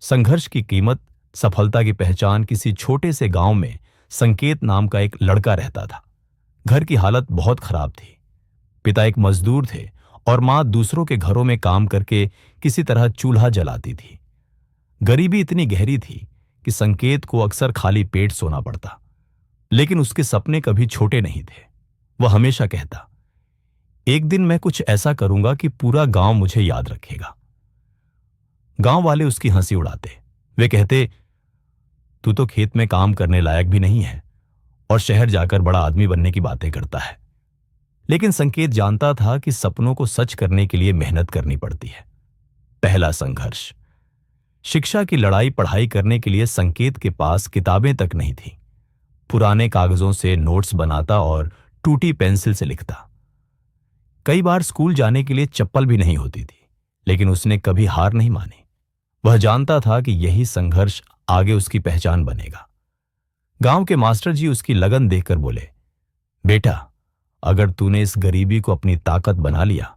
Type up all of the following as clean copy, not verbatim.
संघर्ष की कीमत, सफलता की पहचान। किसी छोटे से गांव में संकेत नाम का एक लड़का रहता था। घर की हालत बहुत खराब थी। पिता एक मजदूर थे और मां दूसरों के घरों में काम करके किसी तरह चूल्हा जलाती थी। गरीबी इतनी गहरी थी कि संकेत को अक्सर खाली पेट सोना पड़ता। लेकिन उसके सपने कभी छोटे नहीं थे। वह हमेशा कहता, एक दिन मैं कुछ ऐसा करूंगा कि पूरा गांव मुझे याद रखेगा। गांव वाले उसकी हंसी उड़ाते। वे कहते, तू तो खेत में काम करने लायक भी नहीं है और शहर जाकर बड़ा आदमी बनने की बातें करता है। लेकिन संकेत जानता था कि सपनों को सच करने के लिए मेहनत करनी पड़ती है। पहला संघर्ष। शिक्षा की लड़ाई पढ़ाई करने के लिए संकेत के पास किताबें तक नहीं थी। पुराने कागजों से नोट्स बनाता और टूटी पेंसिल से लिखता। कई बार स्कूल जाने के लिए चप्पल भी नहीं होती थी, लेकिन उसने कभी हार नहीं मानी। वह जानता था कि यही संघर्ष आगे उसकी पहचान बनेगा। गांव के मास्टर जी उसकी लगन देखकर बोले, बेटा, अगर तूने इस गरीबी को अपनी ताकत बना लिया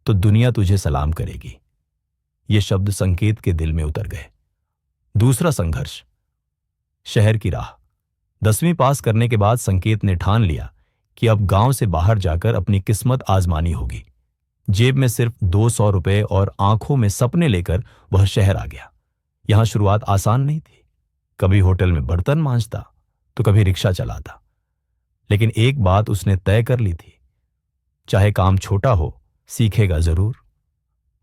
तो दुनिया तुझे सलाम करेगी। ये शब्द संकेत के दिल में उतर गए। दूसरा संघर्ष, शहर की राह। 10वीं पास करने के बाद संकेत ने ठान लिया कि अब गांव से बाहर जाकर अपनी किस्मत आजमानी होगी। जेब में सिर्फ 200 रुपए और आंखों में सपने लेकर वह शहर आ गया। यहां शुरुआत आसान नहीं थी। कभी होटल में बर्तन मांजता तो कभी रिक्शा चलाता। लेकिन एक बात उसने तय कर ली थी, चाहे काम छोटा हो, सीखेगा जरूर।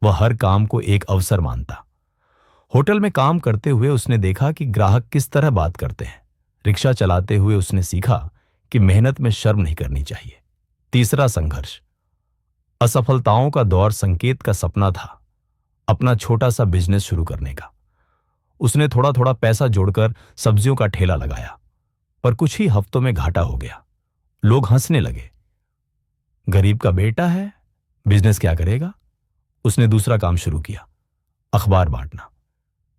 वह हर काम को एक अवसर मानता। होटल में काम करते हुए उसने देखा कि ग्राहक किस तरह बात करते हैं। रिक्शा चलाते हुए उसने सीखा कि मेहनत में शर्म नहीं करनी चाहिए। तीसरा संघर्ष, असफलताओं का दौर। संकेत का सपना था अपना छोटा सा बिजनेस शुरू करने का। उसने थोड़ा थोड़ा पैसा जोड़कर सब्जियों का ठेला लगाया, पर कुछ ही हफ्तों में घाटा हो गया। लोग हंसने लगे, गरीब का बेटा है, बिजनेस क्या करेगा। उसने दूसरा काम शुरू किया, अखबार बांटना।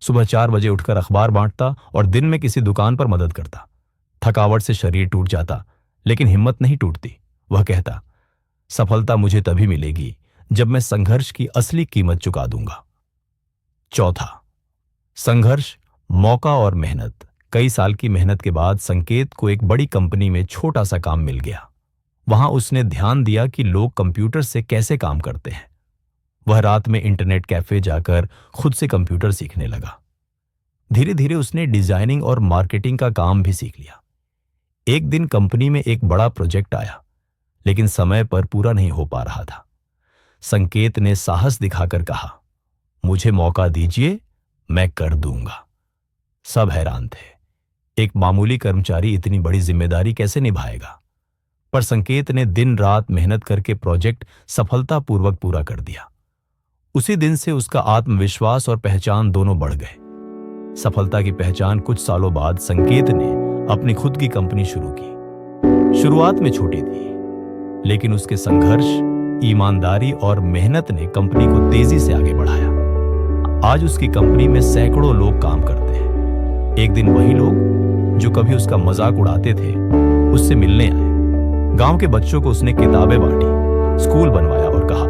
सुबह 4 बजे उठकर अखबार बांटता और दिन में किसी दुकान पर मदद करता। थकावट से शरीर टूट जाता, लेकिन हिम्मत नहीं टूटती। वह कहता, सफलता मुझे तभी मिलेगी जब मैं संघर्ष की असली कीमत चुका दूंगा। चौथा संघर्ष, मौका और मेहनत। कई साल की मेहनत के बाद संकेत को एक बड़ी कंपनी में छोटा सा काम मिल गया। वहां उसने ध्यान दिया कि लोग कंप्यूटर से कैसे काम करते हैं। वह रात में इंटरनेट कैफे जाकर खुद से कंप्यूटर सीखने लगा। धीरे धीरे उसने डिजाइनिंग और मार्केटिंग का काम भी सीख लिया। एक दिन कंपनी में एक बड़ा प्रोजेक्ट आया, लेकिन समय पर पूरा नहीं हो पा रहा था। संकेत ने साहस दिखाकर कहा, मुझे मौका दीजिए, मैं कर दूंगा। सब हैरान थे। एक मामूली कर्मचारी इतनी बड़ी जिम्मेदारी कैसे निभाएगा। पर संकेत ने दिन रात मेहनत करके प्रोजेक्ट सफलतापूर्वक पूरा कर दिया। उसी दिन से उसका आत्मविश्वास और पहचान दोनों बढ़ गए। सफलता की पहचान। कुछ सालों बाद संकेत ने अपनी खुद की कंपनी शुरू की। शुरुआत में छोटी थी, लेकिन उसके संघर्ष, ईमानदारी और मेहनत ने कंपनी को तेजी से आगे बढ़ाया। आज उसकी कंपनी में सैकड़ों लोग काम करते हैं। एक दिन वही लोग जो कभी उसका मजाक उड़ाते थे, उससे मिलने आए। गांव के बच्चों को उसने किताबें बांटी, स्कूल बनवाया और कहा,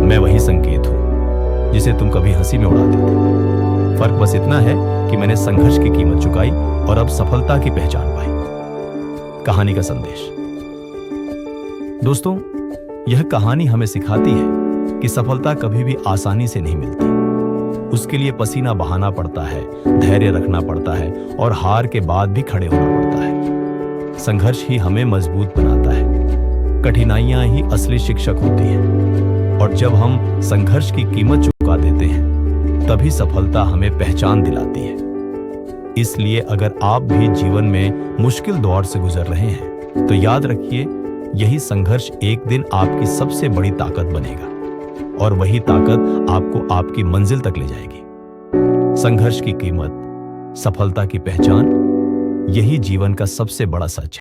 मैं वही संकेत हूं जिसे तुम कभी हंसी में उड़ाते थे। फर्क बस इतना है कि मैंने संघर्ष की कीमत चुकाई और अब सफलता की पहचान पाई। कहानी का संदेश। दोस्तों, यह कहानी हमें सिखाती है कि सफलता कभी भी आसानी से नहीं मिलती। उसके लिए पसीना बहाना पड़ता है, धैर्य रखना पड़ता है और हार के बाद भी खड़े होना पड़ता है। संघर्ष ही हमें मजबूत बनाता है। कठिनाइयां ही असली शिक्षक होती हैं। और जब हम संघर्ष की कीमत चुका देते हैं, तभी सफलता हमें पहचान दिलाती है। इसलिए अगर आप भी जीवन में मुश्किल दौर से गुजर रहे हैं, तो याद रखिए, यही संघर्ष एक दिन आपकी सबसे बड़ी ताकत बनेगा और वही ताकत आपको आपकी मंजिल तक ले जाएगी। संघर्ष की कीमत, सफलता की पहचान, यही जीवन का सबसे बड़ा सच है।